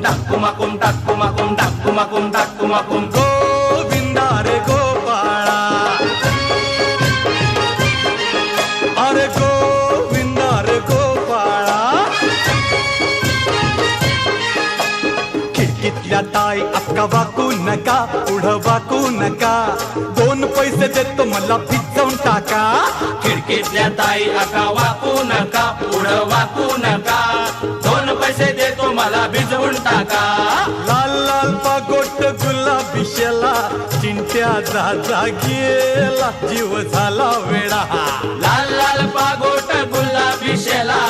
टाकुमाकुम टाकुमाकुम टाकुमाकुम टाकुमाकुम गोविंदा रे गोपाळा, अरे गोविंदा रे गोपाळा. खिडकीतल्या ताई अक्का वाकू नका, पुढं वाकू नका, 2 पैसे देतो मला भिजवून टाका. खिडकीतल्या ताई आका वाकू नका, पुढं वाकू नका, 2 पैसे देतो मला भिजवून टाका. लाल लाल पागोट गुलाबी शेला, चिंट्या जा गेला, जीव झाला वेडा. लाल लाल पागोट गुलाबी शेला,